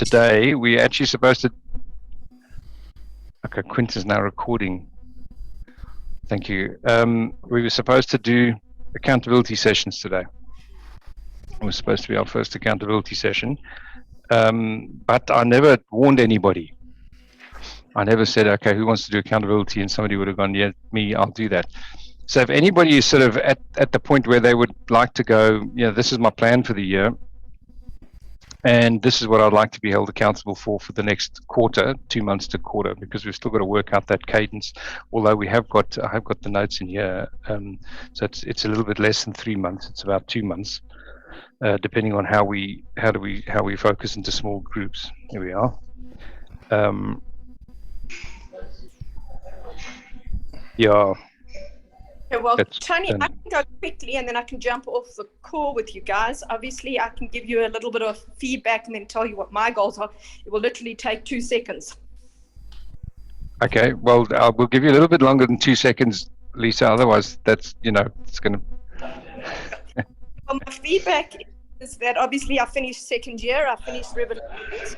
today. We're actually supposed to. Okay, Quinton's now recording. Thank you. We were supposed to do accountability sessions today. It was supposed to be our first accountability session, but I never warned anybody. I never said, okay, who wants to do accountability? And somebody would have gone, yeah, me, I'll do that. So if anybody is sort of at the point where they would like to go, this is my plan for the year, and this is what I'd like to be held accountable for the next quarter, 2 months to quarter, because we've still got to work out that cadence. Although I have got the notes in here, so it's a little bit less than 3 months. It's about 2 months, depending on how we focus into small groups. Here we are. Yeah. Okay, well, Tony, I can go quickly and then I can jump off the call with you guys. Obviously, I can give you a little bit of feedback and then tell you what my goals are. It will literally take 2 seconds. Okay, well, we'll give you a little bit longer than 2 seconds, Lisa. Otherwise, that's, it's going to... Well, my feedback is that obviously I finished second year. I finished Revolutions.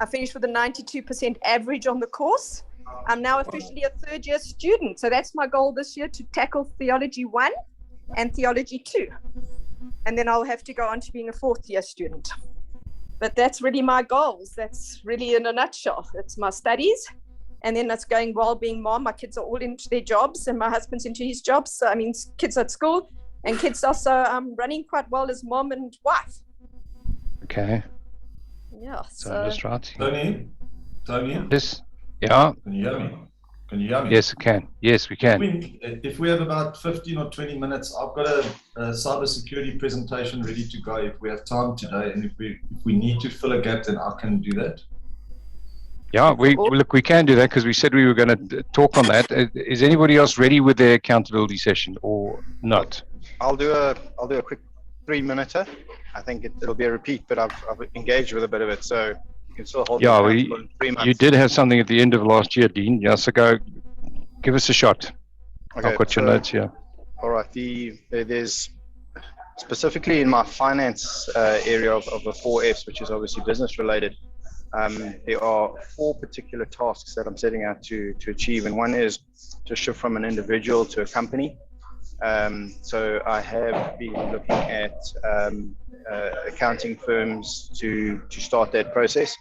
I finished with a 92% average on the course. I'm now officially a third-year student. So that's my goal this year, to tackle Theology 1 and Theology 2. And then I'll have to go on to being a fourth-year student. But that's really my goals. That's really in a nutshell. It's my studies. And then that's going well being mom. My kids are all into their jobs and my husband's into his jobs. So, I mean, kids at school and kids also running quite well as mom and wife. Okay. Yeah. So just right. Tony? Yes. Yeah. Can you hear me? Yes, I can. Yes, we can. If we have about 15 or 20 minutes, I've got a cybersecurity presentation ready to go if we have time today, and if we need to fill a gap, then I can do that. Yeah, we can do that because we said we were going to talk on that. Is anybody else ready with their accountability session or not? I'll do a quick 3-minuter. I think it'll be a repeat, but I've engaged with a bit of it, so you can still hold. Yeah, you did have something at the end of last year, Dean. Yeah, so go, give us a shot. Okay, I've got your notes here. All right. There's specifically in my finance area of the 4 Fs, which is obviously business related. There are 4 particular tasks that I'm setting out to achieve, and one is to shift from an individual to a company. So I have been looking at accounting firms to start that process.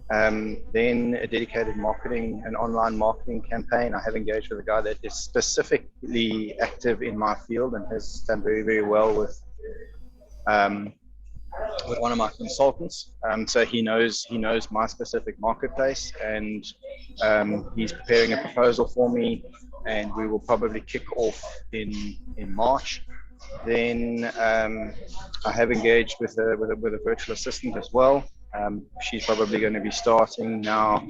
Then a dedicated marketing and online marketing campaign. I have engaged with a guy that is specifically active in my field and has done very, very well with one of my consultants. So he knows my specific marketplace, and he's preparing a proposal for me, and we will probably kick off in March. Then I have engaged with a virtual assistant as well. She's probably going to be starting now.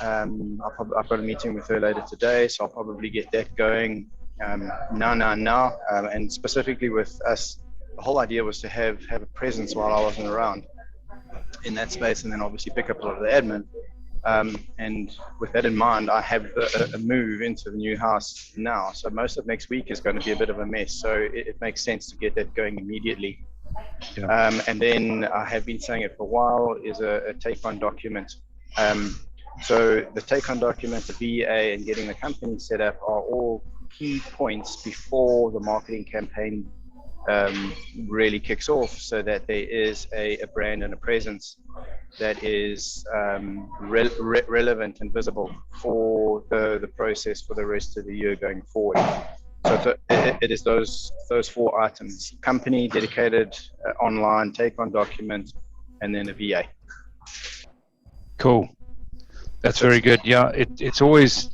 I've got a meeting with her later today, so I'll probably get that going now. And specifically with us, the whole idea was to have a presence while I wasn't around in that space, and then obviously pick up a lot of the admin. And with that in mind, I have a move into the new house now. So most of next week is going to be a bit of a mess. So it makes sense to get that going immediately. Yeah. And then I have been saying it for a while, is a take-on document. So the take-on document, the VA, and getting the company set up are all key points before the marketing campaign really kicks off, so that there is a brand and a presence that is relevant and visible for the process for the rest of the year going forward. So it is those 4 items: company, dedicated, online, take-on document, and then a VA. Cool. That's very good. Yeah, it's always,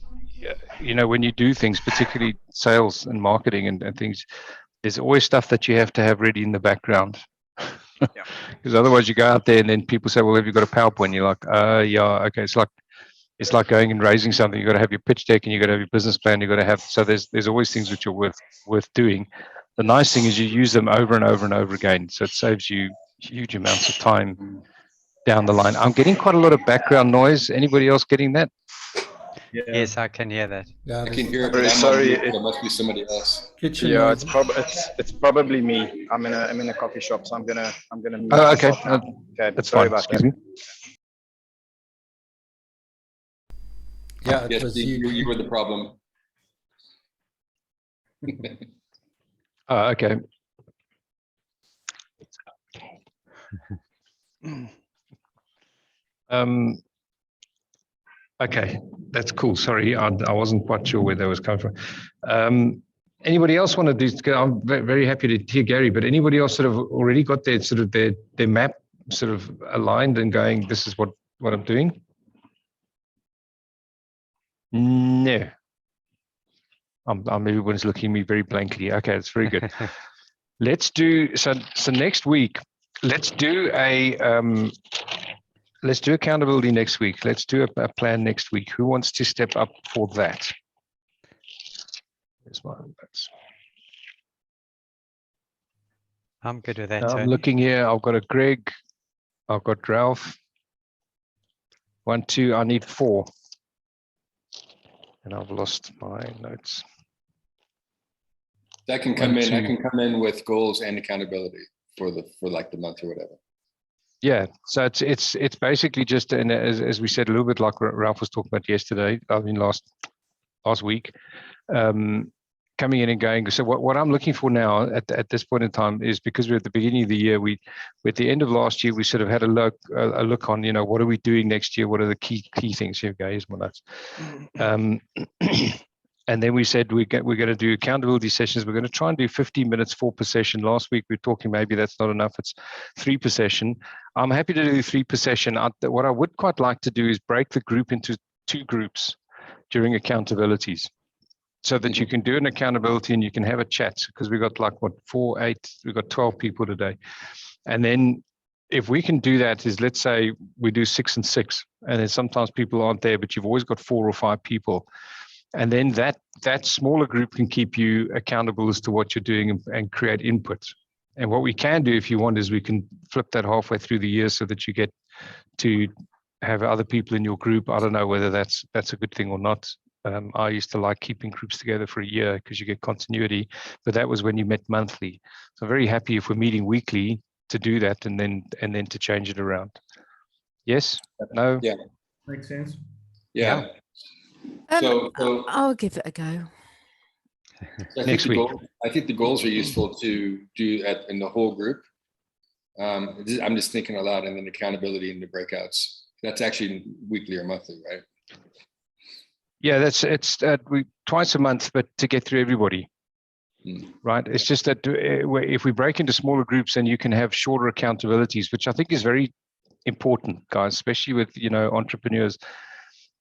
when you do things, particularly sales and marketing and things, there's always stuff that you have to have ready in the background. Because otherwise you go out there and then people say, well, have you got a PowerPoint? You're like, yeah, okay. It's like going and raising something. You've got to have your pitch deck and you've got to have your business plan. You've got to have, so there's always things which are worth doing. The nice thing is you use them over and over and over again. So it saves you huge amounts of time down the line. I'm getting quite a lot of background noise. Anybody else getting that? Yeah. Yes, I can hear that. Yeah, I can hear it. Very sorry. There must be somebody else. Yeah, it's probably me. I'm in a coffee shop, so I'm gonna. Oh, okay. Okay, That's sorry fine. about Excuse that. me. Yeah, it Yes, was you were the problem. Oh, okay. Okay, that's cool. Sorry, I wasn't quite sure where that was coming from. Anybody else want to do? I'm very happy to hear Gary, but anybody else sort of already got their sort of their map sort of aligned and going, this is what I'm doing? No. Everyone's looking at me very blankly. Okay, that's very good. Let's do so next week. Let's do accountability next week. Let's do a plan next week. Who wants to step up for that? Here's my notes. I'm good with that. I'm Tony. looking here. I've got a Greg. I've got Ralph. 1, 2. I need 4. And I've lost my notes. That can come in. I can come in with goals and accountability for like the month or whatever. Yeah, so it's basically just, and as we said, a little bit like Ralph was talking about yesterday. I mean, last week, coming in and going. So what I'm looking for now at this point in time is, because we're at the beginning of the year, at the end of last year, we sort of had a look on, what are we doing next year? What are the key things? Here we go. Here's my notes. And then we said we're going to do accountability sessions. We're going to try and do 15 minutes, 4 per session. Last week we were talking maybe that's not enough. It's 3 per session. I'm happy to do 3 per session. What I would quite like to do is break the group into 2 groups during accountabilities, so that you can do an accountability and you can have a chat, because we've got like 4, 8, we've got 12 people today. And then if we can do that, is let's say we do 6 and 6, and then sometimes people aren't there, but you've always got 4 or 5 people. And then that smaller group can keep you accountable as to what you're doing and create input. And what we can do, if you want, is we can flip that halfway through the year so that you get to have other people in your group. I don't know whether that's a good thing or not. I used to like keeping groups together for a year because you get continuity, but that was when you met monthly. So I'm very happy if we're meeting weekly to do that, and then to change it around. Yes? No? Yeah. Makes sense. Yeah. So I'll give it a go. Next week. I think the goals are useful to do in the whole group. I'm just thinking aloud, and then accountability in the breakouts. That's actually weekly or monthly, right? Yeah, it's twice a month, but to get through everybody. Right. It's just that if we break into smaller groups, then you can have shorter accountabilities, which I think is very important, guys, especially with entrepreneurs.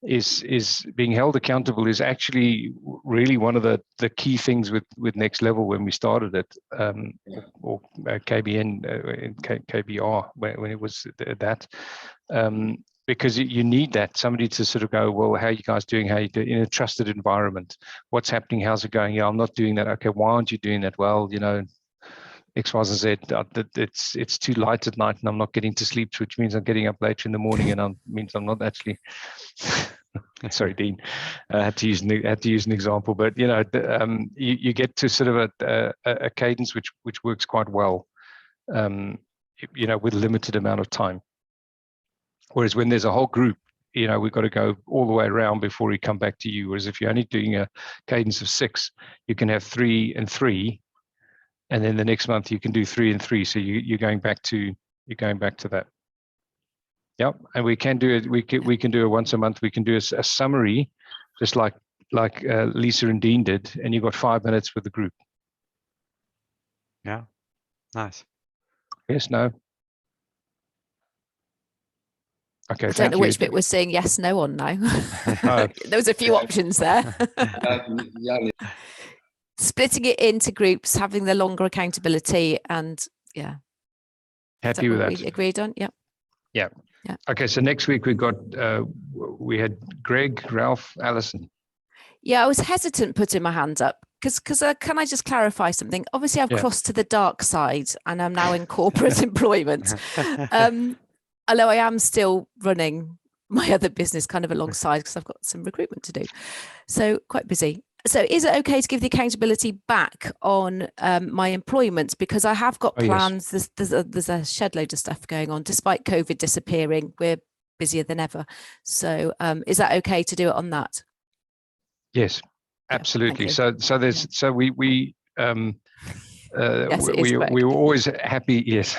Is being held accountable is actually really one of the key things with Next Level when we started it, or KBN in KBR when it was that, because you need that, somebody to sort of go, well, how are you guys doing? How are you doing in a trusted environment? What's happening? How's it going? Yeah, I'm not doing that. Okay, why aren't you doing that? Well, X, Y, and Z. It's too light at night, and I'm not getting to sleep, which means I'm getting up later in the morning, and means I'm not actually. Sorry, Dean. I had to use an example, but you get to sort of a cadence which works quite well, with limited amount of time. Whereas when there's a whole group, we've got to go all the way around before we come back to you. Whereas if you're only doing a cadence of 6, you can have 3 and 3. And then the next month you can do 3 and 3. So you're going back to that. Yep. And we can do it. We can do it once a month. We can do a summary, just like Lisa and Dean did, and you've got 5 minutes with the group. Yeah. Nice. Yes. No. Okay. I don't know which bit we're saying yes, no on now. There was a few options there. Yeah. Splitting it into groups, having the longer accountability, and yeah. Happy with that. We agreed on? Yep. Yeah. Yeah. Okay. So next week we had Greg, Ralph, Alison. Yeah, I was hesitant putting my hand up because can I just clarify something? Obviously, I've crossed to the dark side and I'm now in corporate employment. Although I am still running my other business kind of alongside because I've got some recruitment to do. So quite busy. So is it okay to give the accountability back on my employment? Because I have got plans. Yes. There's a shed load of stuff going on. Despite COVID disappearing, we're busier than ever. So is that okay to do it on that? Yes, Yeah, absolutely. thank you. So there's so we Yes, it is correct. we were always happy. Yes,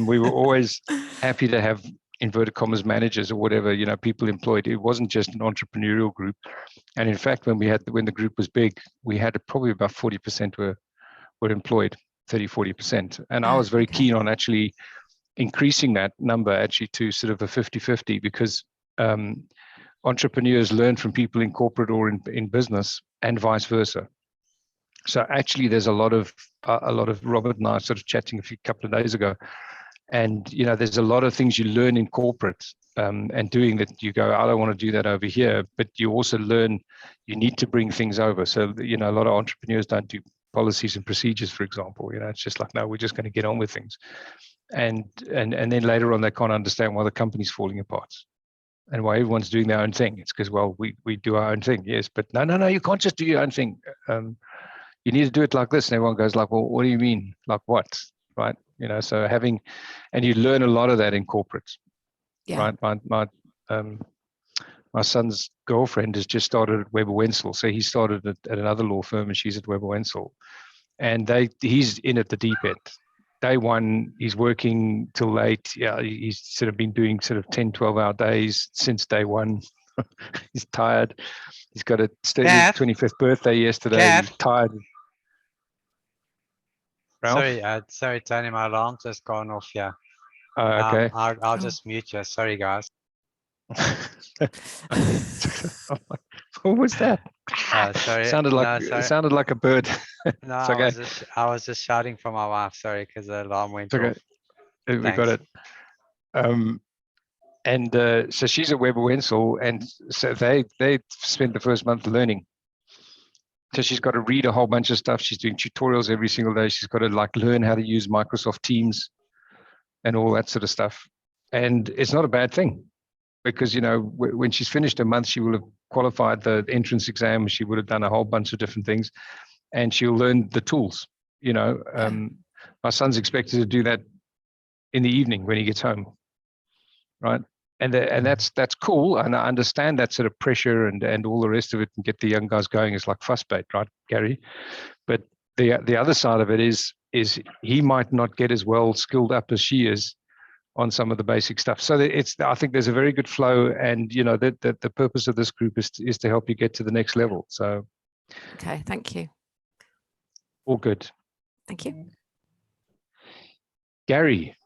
we were always happy to have inverted commas managers or whatever, you know, people employed. It wasn't just an entrepreneurial group. And in fact, when the group was big, we had probably about 40% were employed, 30-40%. And I was very Okay. keen on actually increasing that number actually to sort of a 50-50, because entrepreneurs learn from people in corporate or in business, and vice versa. So actually, there's a lot of Robert and I sort of chatting a couple of days ago, and you know, there's a lot of things you learn in corporate and doing that. You go, I don't want to do that over here, but you also learn you need to bring things over. So you know, a lot of entrepreneurs don't do policies and procedures, for example. You know, it's just like, no, we're just going to get on with things, and then later on they can't understand why the company's falling apart and why everyone's doing their own thing. It's because, well, we do our own thing, yes, but no, you can't just do your own thing. You need to do it like this. And everyone goes like, well, what do you mean? Like what? Right? You know, so and you learn a lot of that in corporate. Yeah. Right. My son's girlfriend has just started at Weber Wenzel. So he started at another law firm, and she's at Weber Wenzel. And he's in at the deep end. Day one, he's working till late. Yeah, he's sort of been doing sort of 10, 12-hour days since day one. He's tired. He's got a 25th birthday yesterday. Gav? He's tired. Ralph? Sorry, Tony, my alarm just gone off here. Okay. I'll just mute you. Sorry, guys. What was that? Sorry. It sounded like a bird. No, It's okay. I was just shouting for my wife. Sorry, because the alarm went It's okay. off. We got it. So she's at Weber Wenzel, and so they spent the first month learning. So she's got to read a whole bunch of stuff. She's doing tutorials every single day. She's got to like learn how to use Microsoft Teams and all that sort of stuff. And it's not a bad thing, because you know, when she's finished a month, she will have qualified the entrance exam. She would have done a whole bunch of different things, and she'll learn the tools. You know, my son's expected to do that in the evening when he gets home, right? And that's cool, and I understand that sort of pressure and all the rest of it, and get the young guys going is like fuss bait, right, Gary? But the other side of it is he might not get as well skilled up as she is on some of the basic stuff. So I think there's a very good flow, and you know that the purpose of this group is to help you get to the next level. So Okay, thank you. all good. Thank you. Gary,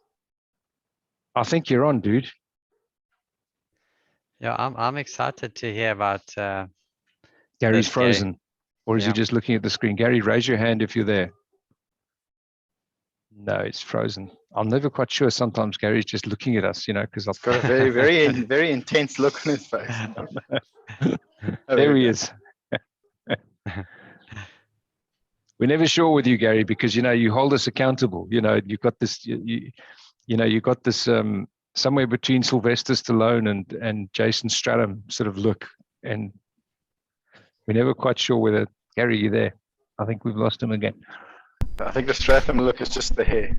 I think you're on, dude. Yeah, I'm excited to hear about. Gary's Gary. frozen, or is he Yeah. just looking at the screen? Gary, raise your hand if you're there. No, it's frozen. I'm never quite sure. Sometimes Gary's just looking at us, you know, because I've Got a very, very intense look on his face. there he is. We're never sure with you, Gary, because you know you hold us accountable. You know, you've got this. You got this somewhere between Sylvester Stallone and Jason Statham sort of look, and we're never quite sure whether Gary, you're there. I think we've lost him again. I think the Stratham look is just the hair.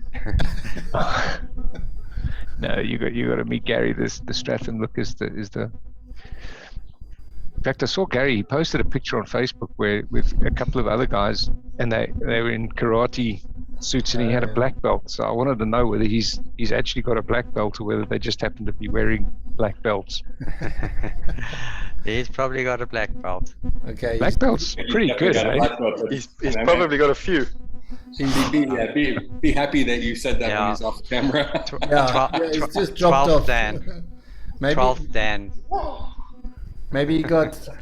No, you got to meet Gary. The Stratham look is the. In fact, I saw Gary. He posted a picture on Facebook with a couple of other guys, and they were in karate suits, and he had a black belt. So I wanted to know whether he's actually got a black belt or whether they just happen to be wearing black belts. He's probably got a black belt. Okay. Black belt's pretty good, eh? He's probably got a few. Be happy that you said that Yeah. when he's off camera. Yeah, it's just dropped 12th off. Dan. Maybe 12th Dan.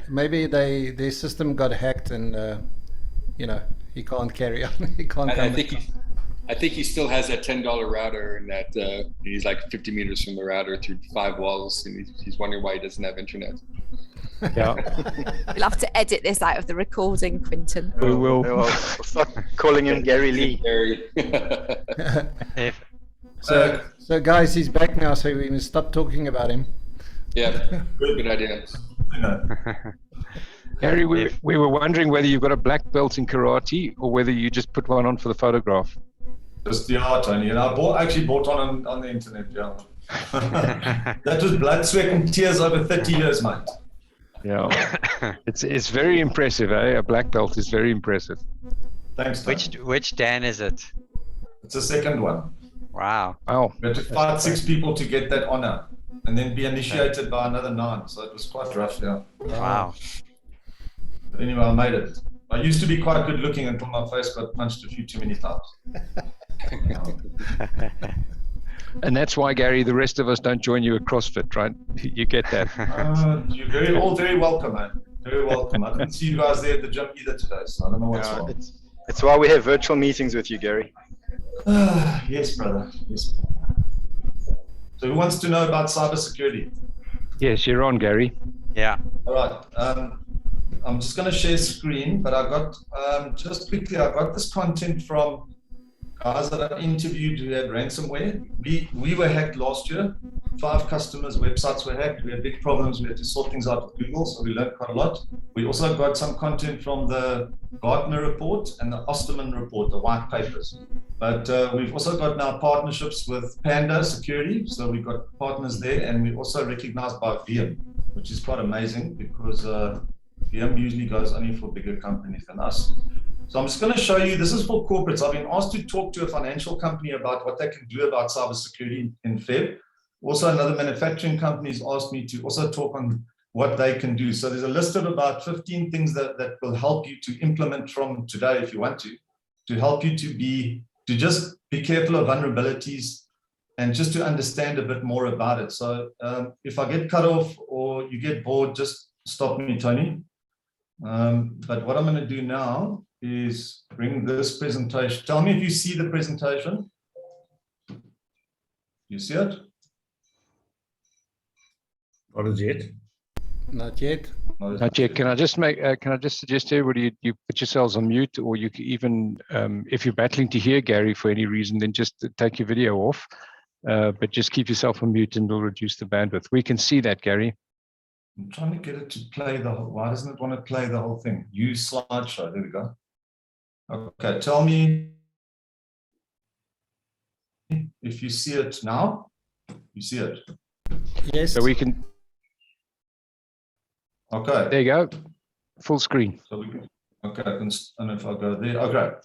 maybe their system got hacked, and you know, he can't carry on. He can't I come. think he still has that $10 router, and that he's like 50 meters from the router through 5 walls, and he's wondering why he doesn't have internet. Yeah, We'll have to edit this out of the recording, Quinton. we will. We'll start calling him Gary Lee. If So guys, he's back now, so we must stop talking about him. Yeah, good idea. You know, Gary, we were wondering whether you've got a black belt in karate or whether you just put one on for the photograph. just the art only. And I actually bought one on the internet. Yeah. That was blood, sweat, and tears over 30 years, mate. Yeah, it's very impressive, eh? A black belt is very impressive. Thanks, Tony. Which Dan is it? It's the second one. Wow. Wow. We had to fight 6 people to get that honor, and then be initiated by another 9. So it was quite rough, yeah. Wow. But anyway, I made it. I used to be quite good looking until my face got punched a few too many times. And that's why, Gary, the rest of us don't join you at CrossFit, right? You get that. You're all very welcome, man. Very welcome. I didn't see you guys there at the gym either today, so I don't know what's wrong. It's why we have virtual meetings with you, Gary. Yes, brother. Yes. So who wants to know about cybersecurity? Yes, you're on, Gary. Yeah. All right. I'm just going to share screen, but I got, just quickly, I got this content from guys that I interviewed who had ransomware. We were hacked last year. 5 customers' websites were hacked. We had big problems. We had to sort things out with Google, so we learned quite a lot. We also got some content from the Gartner report and the Osterman report, the white papers. But we've also got now partnerships with Panda Security, so we've got partners there, and we're also recognized by VM, which is quite amazing because VM usually goes only for bigger companies than us. So I'm just going to show you, this is for corporates. I've been asked to talk to a financial company about what they can do about cybersecurity in Feb. Also, another manufacturing company has asked me to also talk on what they can do. So there's a list of about 15 things that will help you to implement from today if you want to help you to just be careful of vulnerabilities and just to understand a bit more about it. So if I get cut off or you get bored, just stop me, Tony. But what I'm going to do now is bring this presentation. Tell me if you see the presentation. You see it? Not as yet. Not yet. Not yet. Can I just suggest to everybody you put yourselves on mute, or you can even, if you're battling to hear Gary for any reason, then just take your video off. But just keep yourself on mute and we'll reduce the bandwidth. We can see that, Gary. I'm trying to get it to play the whole, why doesn't it want to play the whole thing? Use slideshow, there we go. Okay, tell me if you see it now. You see it? Yes. So we can. Okay. There you go. Full screen. So we can, okay, I don't know if I'll go there. Okay.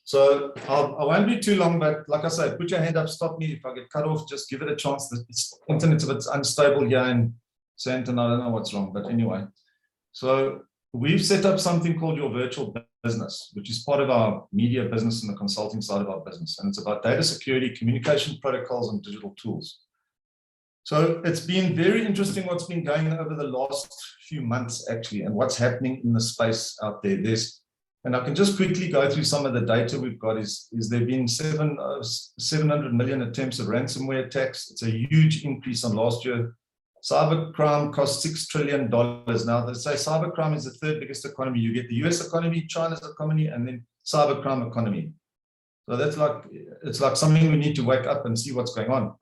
So I won't be too long, but like I said, put your hand up, stop me. If I get cut off, just give it a chance. The internet's a bit unstable here in Sandton. I don't know what's wrong, but anyway. So we've set up something called Your Virtual Business, which is part of our media business and the consulting side of our business. And it's about data security, communication protocols, and digital tools. So it's been very interesting what's been going on over the last few months, actually, and what's happening in the space out there. And I can just quickly go through some of the data we've got. Is there been 700 million attempts of ransomware attacks? It's a huge increase on last year. Cybercrime costs $6 trillion. Now, they say cybercrime is the 3rd biggest economy. You get the US economy, China's economy, and then cybercrime economy. So that's like, it's like something we need to wake up and see what's going on.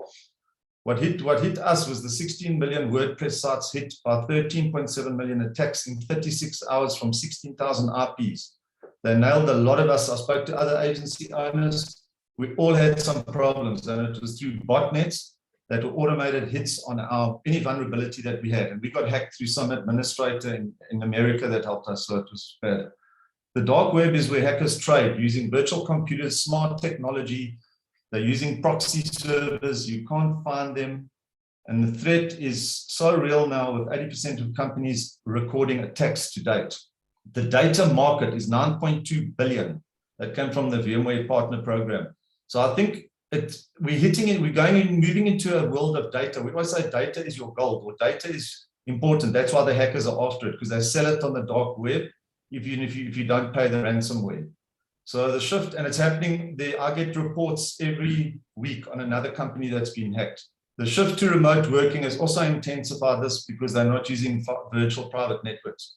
What hit us was the 16 million WordPress sites hit by 13.7 million attacks in 36 hours from 16,000 IPs. They nailed a lot of us. I spoke to other agency owners. We all had some problems, and it was through botnets that were automated hits on any vulnerability that we had. And we got hacked through some administrator in America that helped us, so it was bad. The dark web is where hackers trade using virtual computers, smart technology. They're using proxy servers. You can't find them. And the threat is so real now with 80% of companies recording attacks to date. The data market is 9.2 billion that came from the VMware Partner Program. So I think we're moving into a world of data. We always say data is your gold, or data is important. That's why the hackers are after it, because they sell it on the dark web, even if you don't pay the ransomware. So the shift, and it's happening there. I get reports every week on another company that's been hacked. The shift to remote working has also intensified this because they're not using virtual private networks.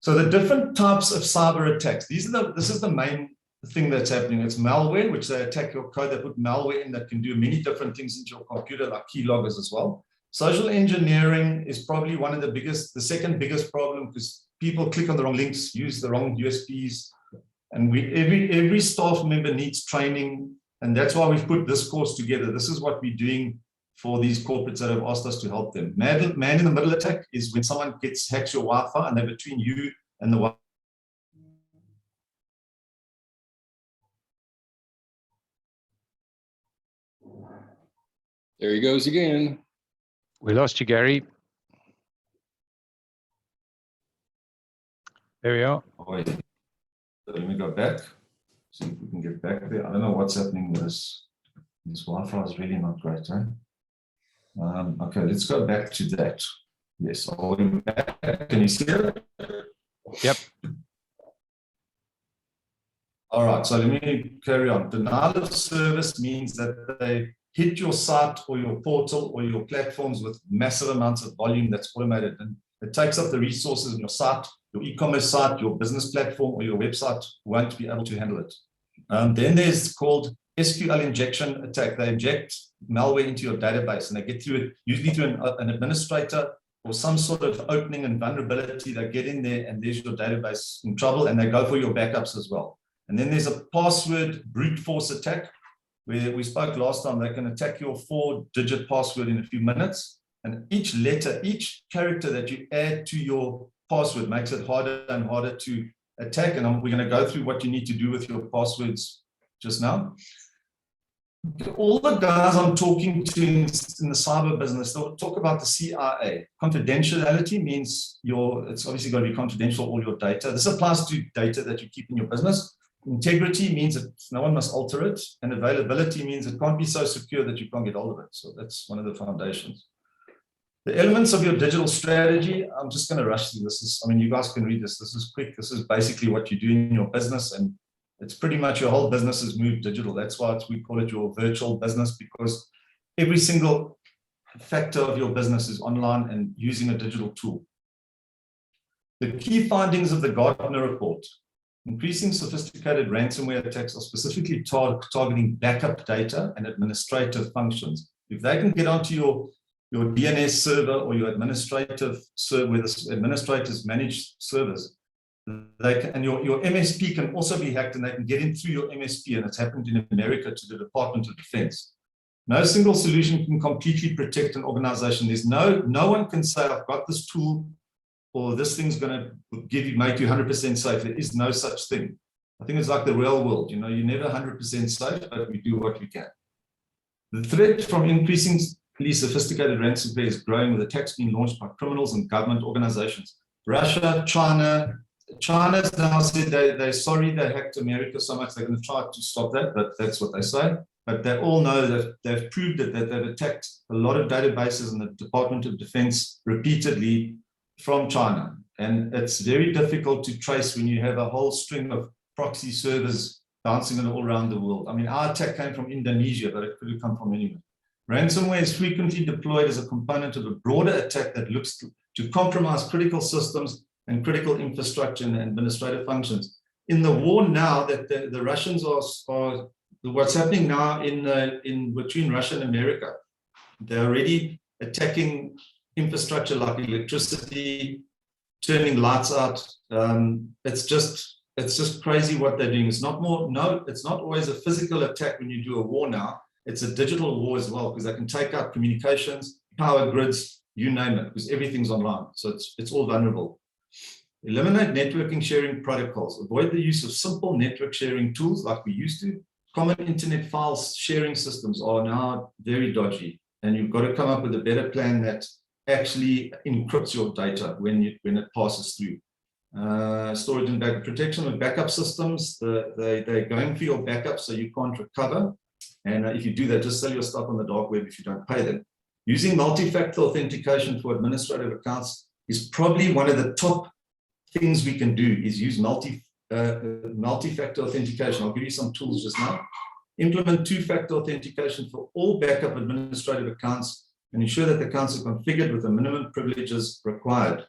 So the different types of cyber attacks, this is the main thing that's happening. It's malware, which they attack your code. They put malware in that can do many different things into your computer, like keyloggers as well. Social engineering is probably the second biggest problem, because people click on the wrong links, use the wrong USBs. And every staff member needs training, and that's why we've put this course together. This is what we're doing for these corporates that have asked us to help them. Man in the middle attack is when someone hacks your Wi-Fi and they're between you and the Wi-Fi. There he goes again. We lost you, Gary. There we are. Oh, wait. Let me go back. See if we can get back there. I don't know what's happening with this. This Wi-Fi is really not great, right? Okay, let's go back to that. Yes, are we back? Can you see it? Yep. All right, so let me carry on. Denial of service means that they hit your site or your portal or your platforms with massive amounts of volume that's automated, and it takes up the resources in your site, your e-commerce site, your business platform, or your website won't be able to handle it. Then there's called SQL injection attack. They inject malware into your database and they get through it, usually through an administrator or some sort of opening and vulnerability. They get in there and there's your database in trouble, and they go for your backups as well. And then there's a password brute force attack, where we spoke last time. They can attack your 4-digit password in a few minutes. And each letter, each character that you add to your password makes it harder and harder to attack. And we're going to go through what you need to do with your passwords just now. All the guys I'm talking to in the cyber business, they'll talk about the CIA. Confidentiality means it's obviously going to be confidential, all your data. This applies to data that you keep in your business. Integrity means that no one must alter it. And availability means it can't be so secure that you can't get hold of it. So that's one of the foundations. The elements of your digital strategy, I'm just going to rush through this. You guys can read this. This is quick. This is basically what you do in your business. And it's pretty much your whole business has moved digital. That's why we call it your virtual business, because every single factor of your business is online and using a digital tool. The key findings of the Gartner report: increasing sophisticated ransomware attacks are specifically targeting backup data and administrative functions. If they can get onto your DNS server or your administrative server where the administrators manage servers, and your MSP can also be hacked, and they can get in through your MSP, and it's happened in America to the Department of Defense. No single solution can completely protect an organization. There's no one can say, I've got this tool, or this thing's going to make you 100% safe. There is no such thing. I think it's like the real world. You're never 100% safe, but we do what we can. The threat from increasingly sophisticated ransomware is growing, with attacks being launched by criminals and government organizations. Russia, China's now said they're sorry they hacked America so much. They're going to try to stop that, but that's what they say. But they all know that they've proved it, that they've attacked a lot of databases in the Department of Defense repeatedly from China. And it's very difficult to trace when you have a whole string of proxy servers bouncing all around the world. Our attack came from Indonesia, but it could have come from anywhere. Ransomware is frequently deployed as a component of a broader attack that looks to compromise critical systems and critical infrastructure and administrative functions. In the war now, that the Russians are what's happening now in between Russia and America, they're already attacking infrastructure like electricity, turning lights out. It's just crazy what they're doing. It's not always a physical attack when you do a war now. It's a digital war as well, because they can take out communications, power grids, you name it, because everything's online. So it's all vulnerable. Eliminate networking sharing protocols. Avoid the use of simple network sharing tools like we used to. Common internet file sharing systems are now very dodgy, and you've got to come up with a better plan that actually encrypts your data when it passes through. Storage and backup protection with backup systems. They're going for your backup so you can't recover. And if you do that, just sell your stuff on the dark web if you don't pay them. Using multi-factor authentication for administrative accounts is probably one of the top things we can do, is use multi-factor authentication. I'll give you some tools just now. Implement two-factor authentication for all backup administrative accounts and ensure that the accounts are configured with the minimum privileges required.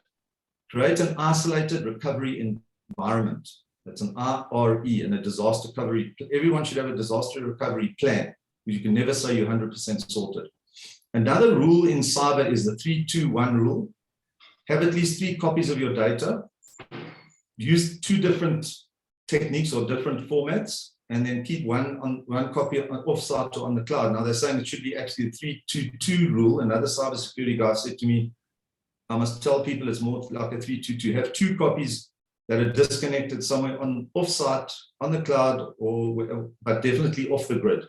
Create an isolated recovery environment. That's an IRE, and a disaster recovery. Everyone should have a disaster recovery plan, because you can never say you're 100% sorted. Another rule in cyber is the 3-2-1 rule. Have at least 3 copies of your data. Use 2 different techniques or different formats. and then keep one copy offsite or on the cloud. Now they're saying it should be actually a 3-2-2 rule. Another cybersecurity guy said to me, I must tell people it's more like a 3-2-2. Have 2 copies that are disconnected somewhere on offsite, on the cloud, or but definitely off the grid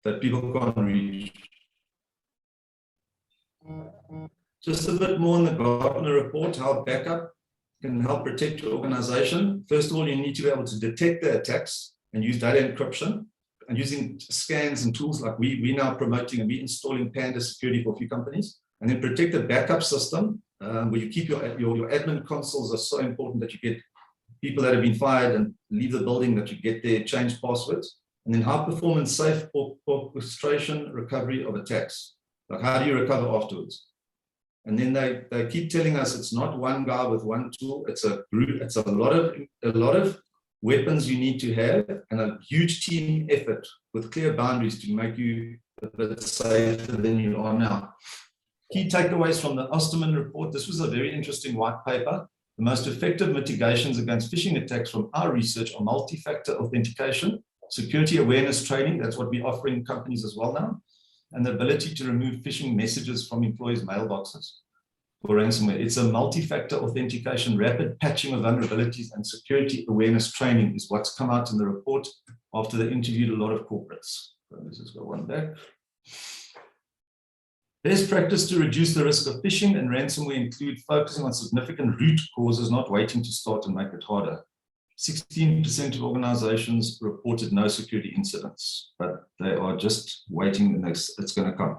that people can't reach. Just a bit more on the Gartner report, how backup can help protect your organization. First of all, you need to be able to detect the attacks and use data encryption, and using scans and tools like we now promoting, and we installing Panda security for a few companies. And then protect the backup system where you keep your admin consoles are so important that you get people that have been fired and leave the building, that you get their change passwords. And then high performance safe orchestration recovery of attacks. Like how do you recover afterwards? And then they keep telling us it's not one guy with one tool, it's a group, it's a lot of weapons you need to have, and a huge team effort with clear boundaries to make you a bit safer than you are now. Key takeaways from the Osterman report. This was a very interesting white paper. The most effective mitigations against phishing attacks from our research are multi-factor authentication, security awareness training, that's what we're offering companies as well now, and the ability to remove phishing messages from employees' mailboxes for ransomware. It's a multi-factor authentication, rapid patching of vulnerabilities, and security awareness training is what's come out in the report after they interviewed a lot of corporates. So let's just go one back. Best practice to reduce the risk of phishing and ransomware include focusing on significant root causes, not waiting to start and make it harder. 16% of organizations reported no security incidents, but they are just waiting, and it's going to come.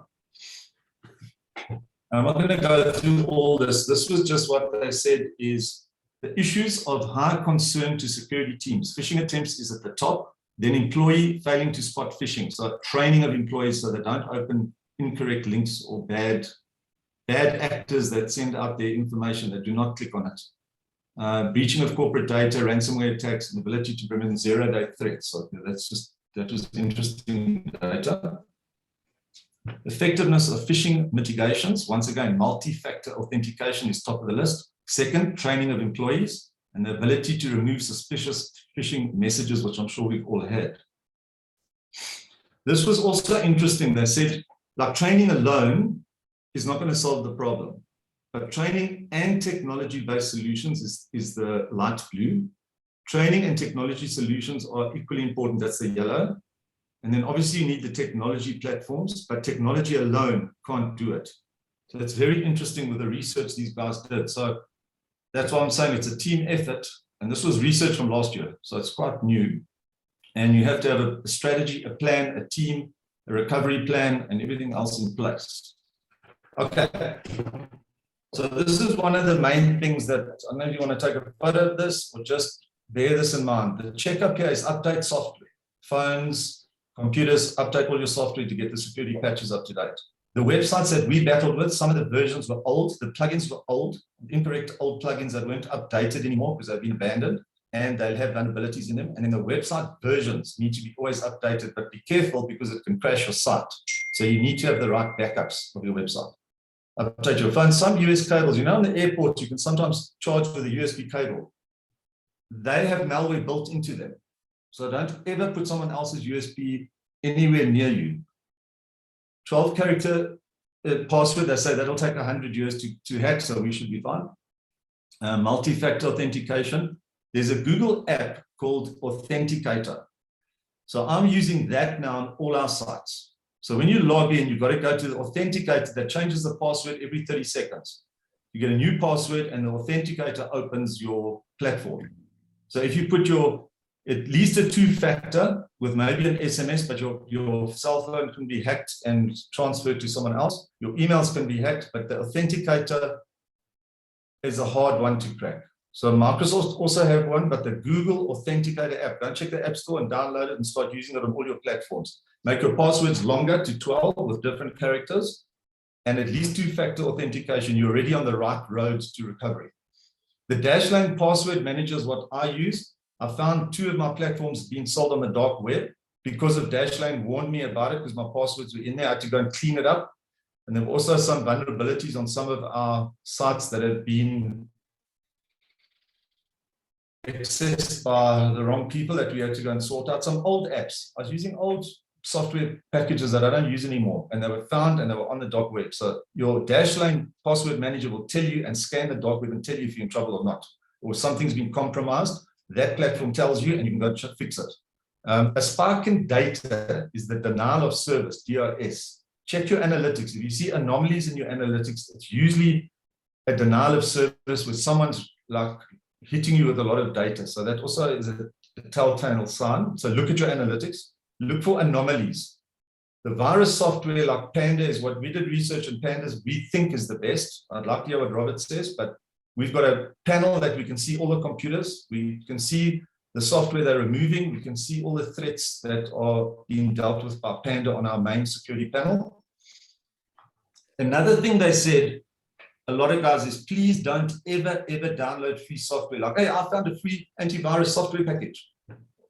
I'm not going to go through all this. This was just what they said is the issues of high concern to security teams. Phishing attempts is at the top, then employee failing to spot phishing. So training of employees so they don't open incorrect links or bad actors that send out their information that do not click on it. Breaching of corporate data, ransomware attacks, and ability to prevent zero-day threats. So that was interesting data. Effectiveness of phishing mitigations. Once again, multi-factor authentication is top of the list. Second, training of employees and the ability to remove suspicious phishing messages, which I'm sure we've all had. This was also interesting. They said, like, training alone is not going to solve the problem, but training and technology-based solutions is the light blue. Training and technology solutions are equally important. That's the yellow. And then obviously you need the technology platforms, but technology alone can't do it. So it's very interesting with the research these guys did. So that's why I'm saying it's a team effort. And this was research from last year, so it's quite new. And you have to have a strategy, a plan, a team, a recovery plan, and everything else in place. Okay. So this is one of the main things that, I don't know if you want to take a photo of this or just bear this in mind. The checkup here is update software. Phones, computers, update all your software to get the security patches up to date. The websites that we battled with, some of the versions were old, the plugins were old, incorrect old plugins that weren't updated anymore because they've been abandoned, and they'll have vulnerabilities in them. And then the website versions need to be always updated, but be careful because it can crash your site. So you need to have the right backups of your website. Update your phone. Some US cables, you know, in the airport, you can sometimes charge with a USB cable. They have malware built into them. So don't ever put someone else's USB anywhere near you. 12-character password, they say that'll take 100 years to hack, so we should be fine. Multi-factor authentication. There's a Google app called Authenticator. So I'm using that now on all our sites. So when you log in, you've got to go to the Authenticator that changes the password every 30 seconds. You get a new password and the Authenticator opens your platform. So if you put your at least a 2-factor with maybe an SMS, but your cell phone can be hacked and transferred to someone else. Your emails can be hacked, but the Authenticator is a hard one to crack. So Microsoft also have one, but the Google Authenticator app, go check the App Store and download it and start using it on all your platforms. Make your passwords longer to 12 with different characters and at least 2-factor authentication. You're already on the right road to recovery. The Dashlane password manager is what I use. I found 2 of my platforms being sold on the dark web because of Dashlane warned me about it because my passwords were in there. I had to go and clean it up. And there were also some vulnerabilities on some of our sites that have been accessed by the wrong people that we had to go and sort out. Some old apps. I was using old software packages that I don't use anymore, and they were found and they were on the dark web. So your Dashlane password manager will tell you and scan the dark web and tell you if you're in trouble or not, or something's been compromised. That platform tells you, and you can go fix it. A spike in data is the denial of service, DOS. Check your analytics. If you see anomalies in your analytics, it's usually a denial of service where someone's like hitting you with a lot of data. So that also is a telltale sign. So look at your analytics. Look for anomalies. The virus software like Panda is what we did research, and Pandas we think is the best. I'd like to hear what Robert says, but we've got a panel that we can see all the computers. We can see the software they're removing. We can see all the threats that are being dealt with by Panda on our main security panel. Another thing they said, a lot of guys, is please don't ever download free software. Like, hey, I found a free antivirus software package.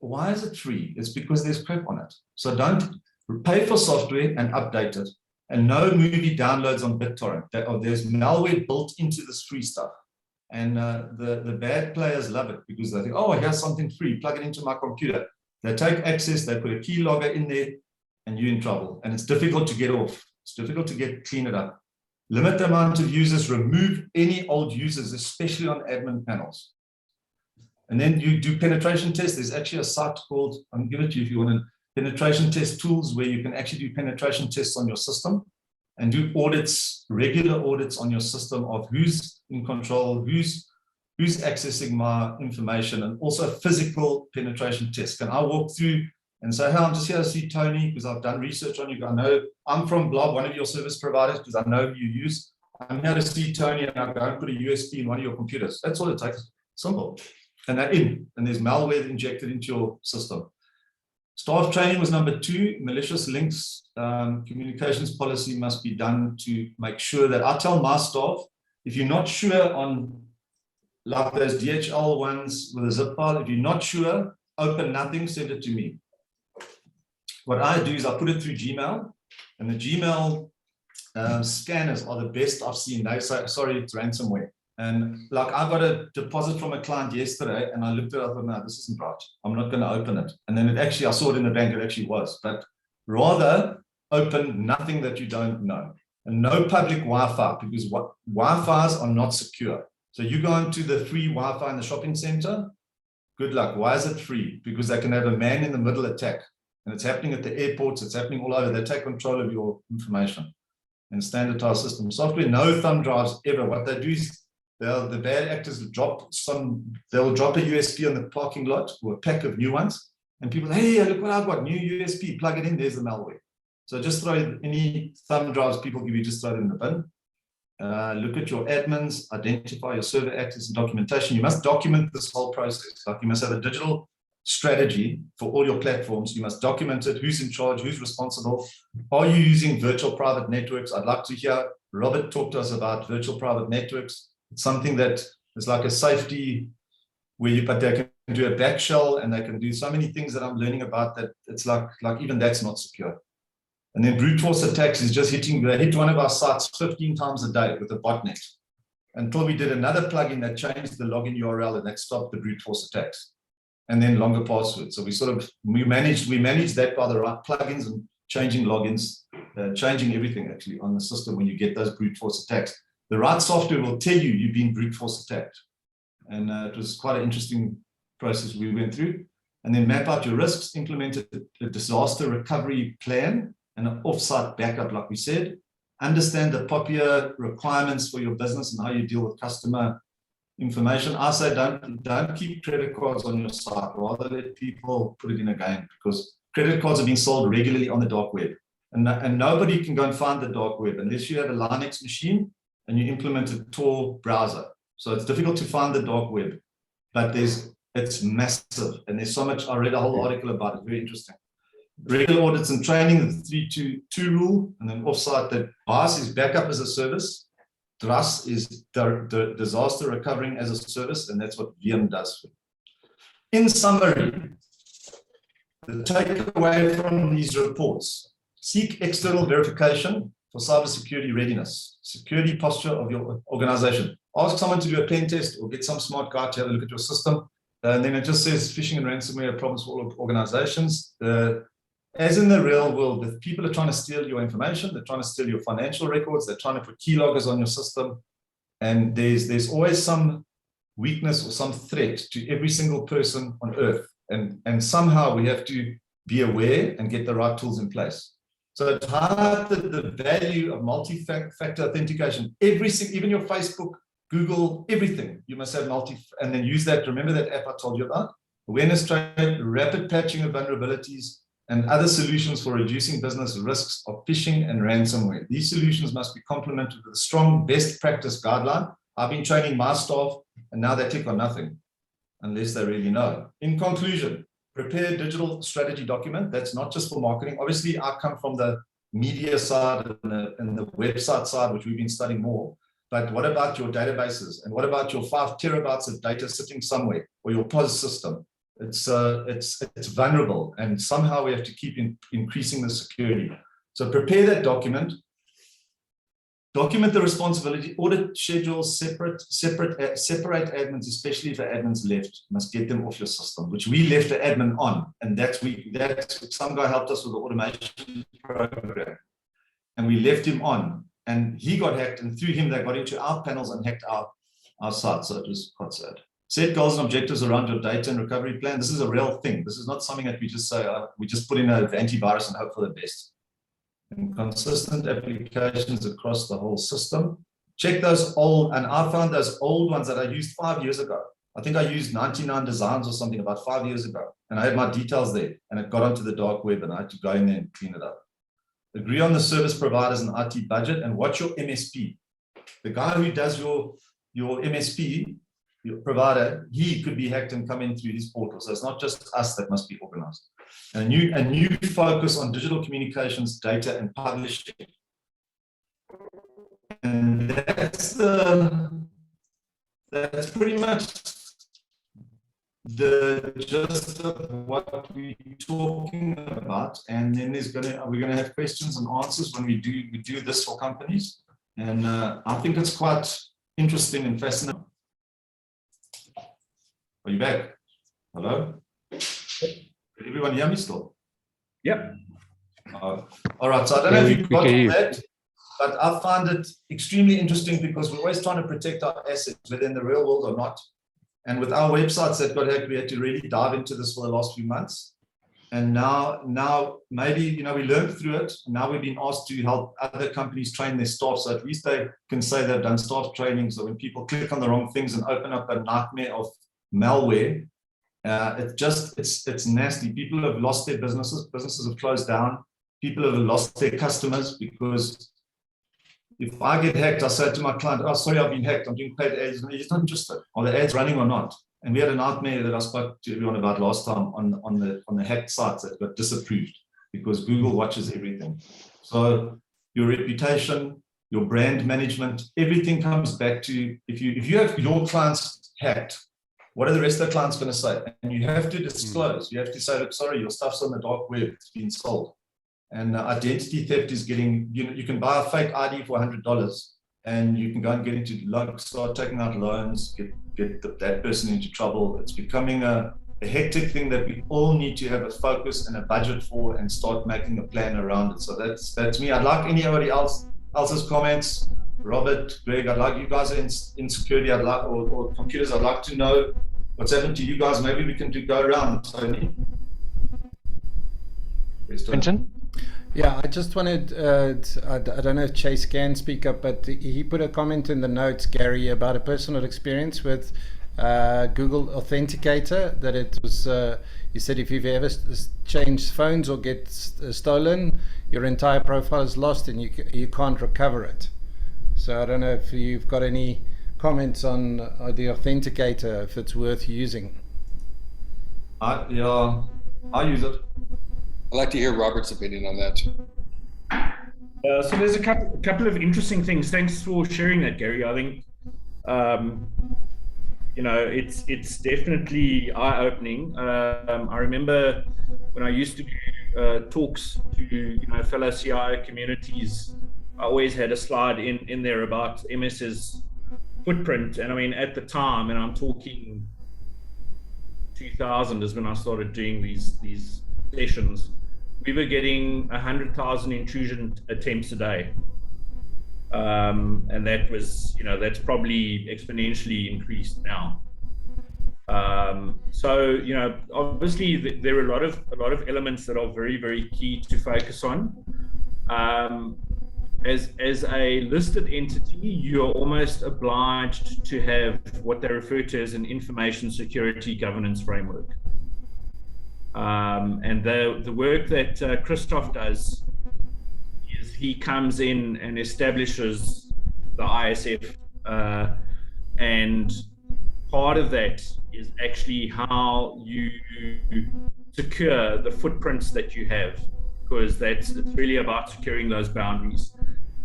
Why is it free? It's because there's crap on it. So don't pay for software and update it. And no movie downloads on BitTorrent. There's malware built into this free stuff. And the bad players love it because they think, oh, here's something free, plug it into my computer. They take access, they put a keylogger in there, and you're in trouble. And it's difficult to get off. It's difficult to clean it up. Limit the amount of users, remove any old users, especially on admin panels. And then you do penetration tests. There's actually a site called, I'll give it to you if you want, penetration test tools, where you can actually do penetration tests on your system and do audits, regular audits on your system of who's in control, who's accessing my information, and also physical penetration tests. Can I walk through and say, hey, I'm just here to see Tony because I've done research on you. I know I'm from Blob, one of your service providers, because I know you use. I'm here to see Tony, and I go and put a USB in one of your computers. That's all it takes. Simple. And they're in, and there's malware injected into your system. Staff training was number 2. Malicious links, communications policy must be done to make sure that I tell my staff, if you're not sure on like those DHL ones with a zip file, if you're not sure, open nothing, send it to me. What I do is I put it through Gmail, and the Gmail scanners are the best I've seen. They say, sorry, it's ransomware. And like I got a deposit from a client yesterday, and I looked at it, I thought, no, this isn't right. I'm not going to open it. And then it actually, I saw it in the bank, it actually was. But rather open nothing that you don't know. And no public Wi-Fi, because Wi-Fi's are not secure. So you go into the free Wi-Fi in the shopping center, good luck. Why is it free? Because they can have a man in the middle attack. And it's happening at the airports, it's happening all over. They take control of your information. And standardized system software, no thumb drives ever. What they do is the bad actors will drop a USB on the parking lot, or a pack of new ones, and people, hey, look what I've got, new USB, plug it in, there's the malware. So just throw any thumb drives people give you, just throw them in the bin. Look at your admins, identify your server access and documentation. You must document this whole process. Like, you must have a digital strategy for all your platforms. You must document it, who's in charge, who's responsible. Are you using virtual private networks? I'd like to hear Robert talk to us about virtual private networks. It's something that is like a safety where but they can do a back shell, and they can do so many things that I'm learning about that it's like even that's not secure. And then brute force attacks is just they hit one of our sites 15 times a day with a botnet, until we did another plugin that changed the login URL, and that stopped the brute force attacks. And then longer passwords. So we managed that by the right plugins and changing logins, changing everything actually on the system. When you get those brute force attacks, the right software will tell you you've been brute force attacked. And it was quite an interesting process we went through. And then map out your risks, implement a disaster recovery plan and an offsite backup, like we said. Understand the popular requirements for your business and how you deal with customer information. I say don't keep credit cards on your site, rather let people put it in a game, because credit cards are being sold regularly on the dark web. And nobody can go and find the dark web unless you have a Linux machine and you implement a Tor browser. So it's difficult to find the dark web, but it's massive. And there's so much, I read a whole article about it, very interesting. Regular audits and training, the 3-2-2 rule, and then offsite that BAS is backup as a service. DRAS is disaster recovering as a service, and that's what VM does. In summary, the takeaway from these reports: seek external verification for cybersecurity readiness, security posture of your organization. Ask someone to do a pen test, or get some smart guy to have a look at your system. And then it just says phishing and ransomware problems for all organizations. As in the real world, if people are trying to steal your information, they're trying to steal your financial records, they're trying to put keyloggers on your system, and there's always some weakness or some threat to every single person on earth. And somehow we have to be aware and get the right tools in place. So it highlighted the value of multi-factor authentication. Even your Facebook, Google, everything, you must have and then use that. Remember that app I told you about? Awareness training, rapid patching of vulnerabilities, and other solutions for reducing business risks of phishing and ransomware. These solutions must be complemented with a strong best practice guideline. I've been training my staff, and now they click on nothing unless they really know. In conclusion, prepare a digital strategy document. That's not just for marketing. Obviously, I come from the media side and the website side, which we've been studying more. But what about your databases? And what about your 5 terabytes of data sitting somewhere, or your POS system? It's vulnerable, and somehow we have to keep increasing the security. So prepare that document. Document the responsibility, audit schedules, separate admins, especially if the admin's left. Must get them off your system, which we left the admin on, and that's some guy helped us with the automation program, and we left him on, and he got hacked, and through him they got into our panels and hacked our site. So it was quite sad. Set goals and objectives around your data and recovery plan. This is a real thing. This is not something that we just say, we just put in an antivirus and hope for the best. And consistent applications across the whole system. Check those old, and I found those old ones that I used 5 years ago. I think I used 99 Designs or something about 5 years ago, and I had my details there, and it got onto the dark web, and I had to go in there and clean it up. Agree on the service providers and IT budget, and watch your MSP. The guy who does your MSP, your provider, he could be hacked and come in through his portal. So it's not just us that must be organized. And a new focus on digital communications, data, and publishing. And that's pretty much the gist of what we're talking about. And then we're gonna have questions and answers when we do this for companies. And I think it's quite interesting and fascinating. Are you back? Hello? Can everyone hear me still? Yep. All right, so I don't know if you got that, but I find it extremely interesting because we're always trying to protect our assets, whether in the real world or not. And with our websites that got hacked, we had to really dive into this for the last few months. And now maybe, we learned through it. Now we've been asked to help other companies train their staff. So at least they can say they've done staff training. So when people click on the wrong things and open up a nightmare of malware, it's nasty. People have lost their businesses have closed down, people have lost their customers, because if I get hacked, I say to my client, oh, sorry, I've been hacked, I'm doing paid ads, and he's not interested, are the ads running or not? And we had a nightmare that I spoke to everyone about last time on the hacked sites that got disapproved because Google watches everything. So your reputation, your brand management, everything comes back to, if you have your clients hacked, what are the rest of the clients going to say? And you have to disclose. You have to say, look, sorry, your stuff's on the dark web. It's been sold. And identity theft is getting, you can buy a fake ID for $100 and you can go and get into start taking out loans, get that person into trouble. It's becoming a hectic thing that we all need to have a focus and a budget for and start making a plan around it. So that's me. I'd like anybody else's comments. Robert, Greg, I'd like you guys are in security. I'd like, or computers. I'd like to know what's happened to you guys. Maybe we can go around. Tony. Quentin? Yeah, I just wanted, I don't know if Chase can speak up, but he put a comment in the notes, Gary, about a personal experience with Google Authenticator, that it was, he said if you've ever changed phones or get stolen, your entire profile is lost and you can't recover it. So I don't know if you've got any comments on the Authenticator, if it's worth using. I use it. I'd like to hear Robert's opinion on that. So there's a couple of interesting things. Thanks for sharing that, Gary. I think it's definitely eye-opening. I remember when I used to do talks to fellow CIO communities, I always had a slide in there about MS's footprint. And I mean, at the time, and I'm talking 2000 is when I started doing these sessions. We were getting 100,000 intrusion attempts a day. And that was, that's probably exponentially increased now. So, obviously there are a lot of elements that are very, very key to focus on. As a listed entity, you're almost obliged to have what they refer to as an information security governance framework. And the work that Christoph does is he comes in and establishes the ISF, and part of that is actually how you secure the footprints that you have, because it's really about securing those boundaries.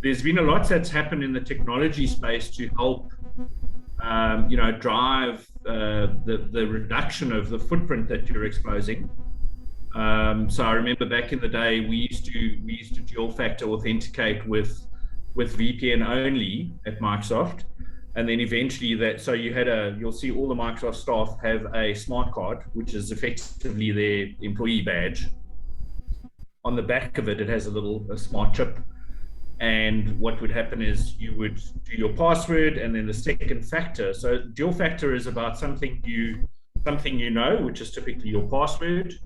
There's been a lot that's happened in the technology space to help, drive the reduction of the footprint that you're exposing. So I remember back in the day, we used to dual factor authenticate with VPN only at Microsoft, and then eventually you'll see all the Microsoft staff have a smart card, which is effectively their employee badge. On the back of it, it has a smart chip. And what would happen is you would do your password and then the second factor. So dual factor is about something you know, which is typically your password,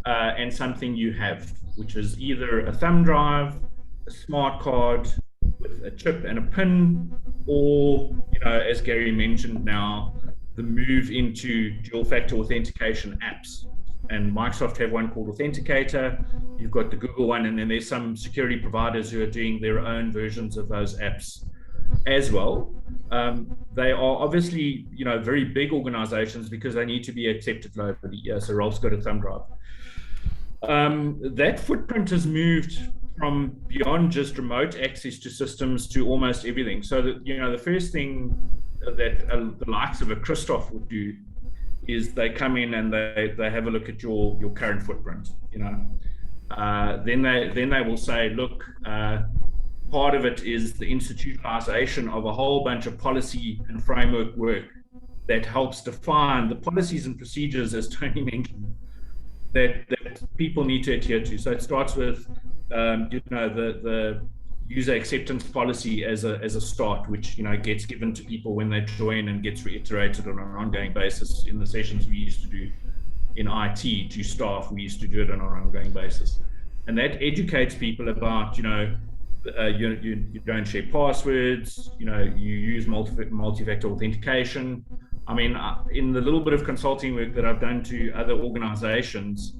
and something you have, which is either a thumb drive, a smart card with a chip and a PIN, or, as Gary mentioned now, the move into dual factor authentication apps. And Microsoft have one called Authenticator. You've got the Google one, and then there's some security providers who are doing their own versions of those apps as well. They are obviously, very big organizations because they need to be accepted globally. Yeah, so Rolf's got a thumb drive. That footprint has moved from beyond just remote access to systems to almost everything. So that, the first thing that the likes of a Christoph would do is they come in and they have a look at your current footprint. Then they will say, look, part of it is the institutionalization of a whole bunch of policy and framework work that helps define the policies and procedures, as Tony mentioned, that people need to adhere to. So it starts with the user acceptance policy as a start, which gets given to people when they join and gets reiterated on an ongoing basis. In the sessions we used to do in IT to staff, we used to do it on an ongoing basis, and that educates people about you don't share passwords, you use multi-factor authentication. I mean, in the little bit of consulting work that I've done to other organizations,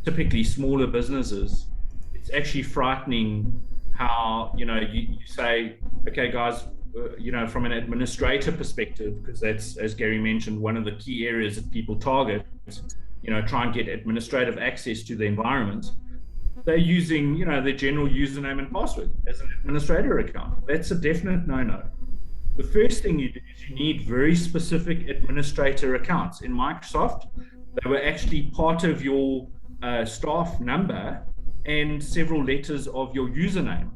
typically smaller businesses, it's actually frightening how, you say, okay, guys, from an administrator perspective, because that's, as Gary mentioned, one of the key areas that people target, try and get administrative access to the environment. They're using, their general username and password as an administrator account. That's a definite no-no. The first thing you do is you need very specific administrator accounts. In Microsoft, they were actually part of your staff number and several letters of your username.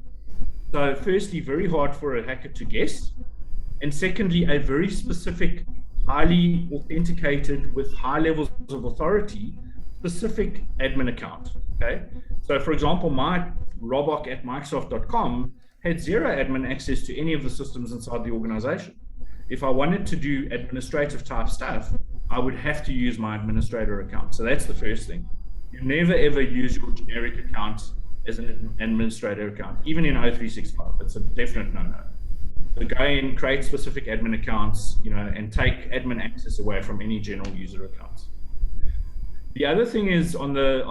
So firstly, very hard for a hacker to guess. And secondly, a very specific, highly authenticated with high levels of authority, specific admin account, okay? So for example, my Robok at Microsoft.com had zero admin access to any of the systems inside the organization. If I wanted to do administrative type stuff, I would have to use my administrator account. So that's the first thing. You never ever use your generic account as an administrator account, even in O365. It's a definite no-no. So go in, create specific admin accounts, and take admin access away from any general user accounts. The other thing is on the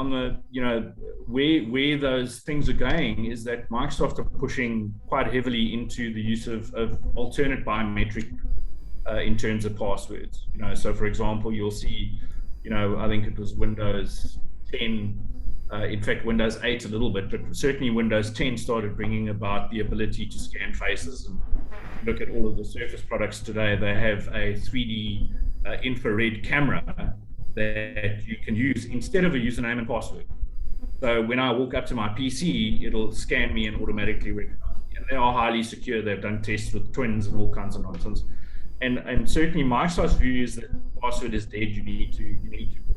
where those things are going is that Microsoft are pushing quite heavily into the use of alternate biometric in terms of passwords. So for example, you'll see, I think it was Windows 10, in fact Windows 8 a little bit, but certainly Windows 10 started bringing about the ability to scan faces. And look at all of the Surface products today, they have a 3D infrared camera that you can use instead of a username and password. So when I walk up to my PC, it'll scan me and automatically recognize me. And they are highly secure. They've done tests with twins and all kinds of nonsense. And certainly Microsoft's view is that password is dead, you need to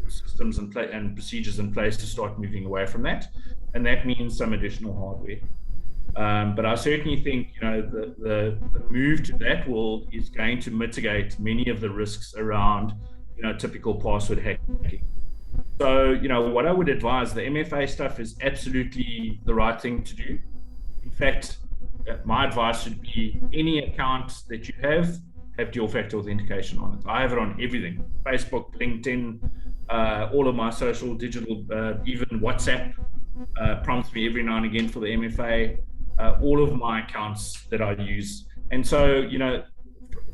put systems and procedures in place to start moving away from that, and that means some additional hardware. But I certainly think the move to that world is going to mitigate many of the risks around typical password hacking. So what I would advise, the MFA stuff is absolutely the right thing to do. In fact, my advice would be any account that you have dual factor authentication on it. I have it on everything: Facebook, LinkedIn, all of my social, digital, even WhatsApp prompts me every now and again for the MFA. All of my accounts that I use. And so,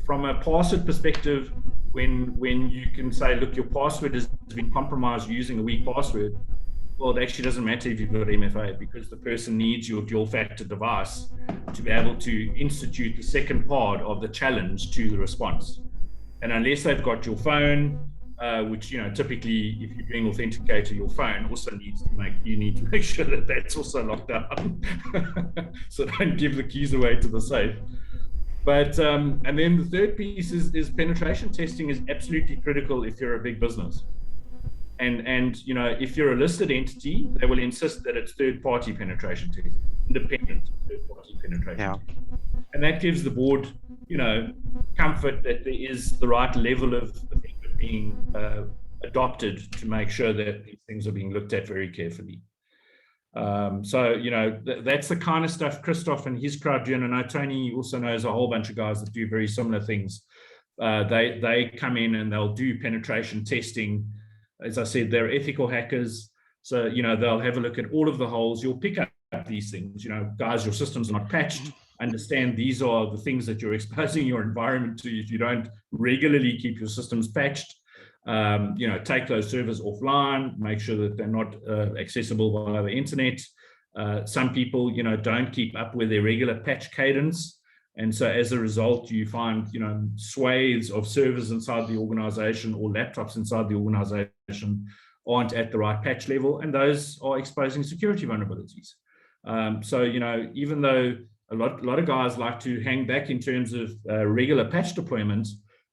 from a password perspective, when you can say, look, your password has been compromised using a weak password, well, it actually doesn't matter if you've got MFA, because the person needs your dual factor device to be able to institute the second part of the challenge to the response. And unless they've got your phone, which typically if you're doing authenticator, your phone also need to make sure that that's also locked down. So don't give the keys away to the safe. But and then the third piece is penetration testing is absolutely critical if you're a big business. And if you're a listed entity, they will insist that it's third-party penetration testing, independent third-party penetration. Yeah. And that gives the board, comfort that there is the right level of being adopted to make sure that these things are being looked at very carefully. So that's the kind of stuff Christoph and his crowd do. And I know Tony also knows a whole bunch of guys that do very similar things. They come in and they'll do penetration testing. As I said, they're ethical hackers. So, they'll have a look at all of the holes. You'll pick up these things, guys, your systems are not patched. Understand these are the things that you're exposing your environment to if you don't regularly keep your systems patched. Take those servers offline, make sure that they're not accessible via the internet. Some people, don't keep up with their regular patch cadence. And so as a result, you find, swathes of servers inside the organization or laptops inside the organization aren't at the right patch level, and those are exposing security vulnerabilities. So, even though a lot of guys like to hang back in terms of regular patch deployments,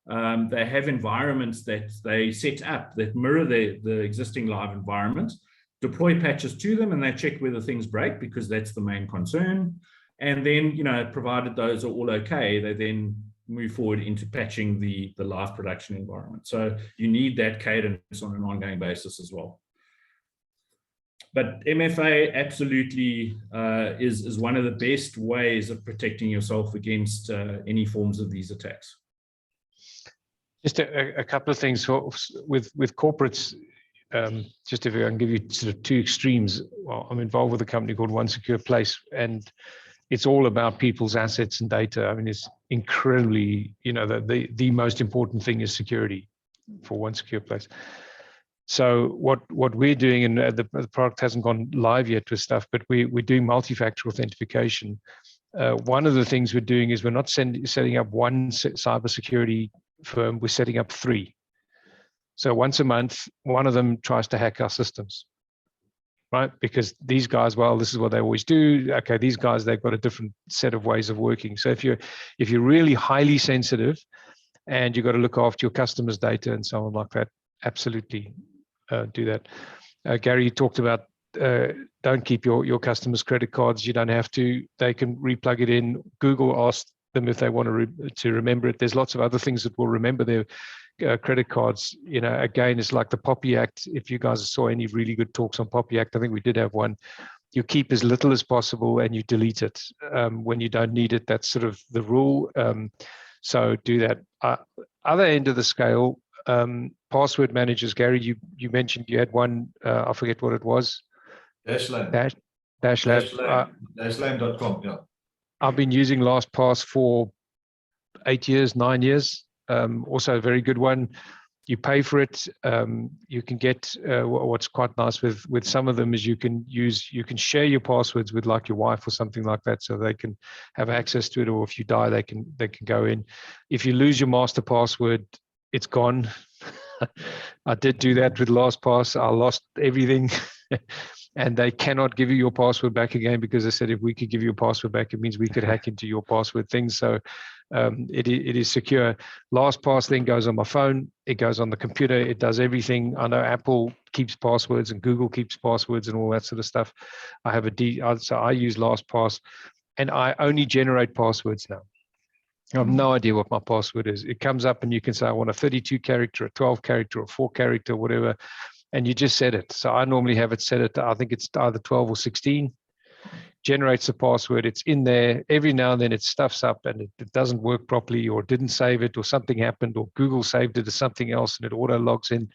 they have environments that they set up that mirror the existing live environment, deploy patches to them, and they check whether things break, because that's the main concern. And then, provided those are all okay, they then move forward into patching the live production environment. So you need that cadence on an ongoing basis as well. But MFA absolutely is one of the best ways of protecting yourself against any forms of these attacks. Just a couple of things with corporates. Just if I can give you sort of two extremes. Well, I'm involved with a company called One Secure Place, and it's all about people's assets and data. I mean, it's incredibly, the most important thing is security for One Secure Place. So what we're doing, and the product hasn't gone live yet with stuff, but we're doing multi-factor authentication. One of the things we're doing is we're not setting up one cybersecurity firm, we're setting up 3. So once a month, one of them tries to hack our systems, right? Because these guys, well, this is what they always do. Okay, these guys, they've got a different set of ways of working. So if you're really highly sensitive and you've got to look after your customers' data and so on like that, absolutely do that. Gary, you talked about don't keep your customers' credit cards. You don't have to. They can replug it in. Google asked them if they want to remember it. There's lots of other things that will remember their credit cards. Again, it's like the POPI Act. If you guys saw any really good talks on POPI Act, I think we did have one. You keep as little as possible and you delete it when you don't need it. That's sort of the rule. So do that. Other end of the scale, password managers. Gary, you mentioned you had one. I forget what it was. Dashlane. Dashlane. Dashlane.com. Yeah. I've been using LastPass for 8 years, 9 years. Also a very good one. You pay for it. You can get what's quite nice with some of them is you can share your passwords with like your wife or something like that, so they can have access to it. Or if you die, they can go in. If you lose your master password, it's gone. I did do that with LastPass. I lost everything. and they cannot give you your password back again, because they said if we could give you a password back, it means we could hack into your password things. So it is secure. LastPass then goes on my phone, it goes on the computer, it does everything. I know Apple keeps passwords and Google keeps passwords and all that sort of stuff. I have so I use LastPass, and I only generate passwords now. I have no idea what my password is. It comes up and you can say, I want a 32 character, a 12 character, or 4 character, whatever, and you just set it. So I normally have it set at, I think it's either 12 or 16. Generates a password, it's in there. Every now and then it stuffs up and it doesn't work properly, or didn't save it, or something happened, or Google saved it as something else and it auto logs in.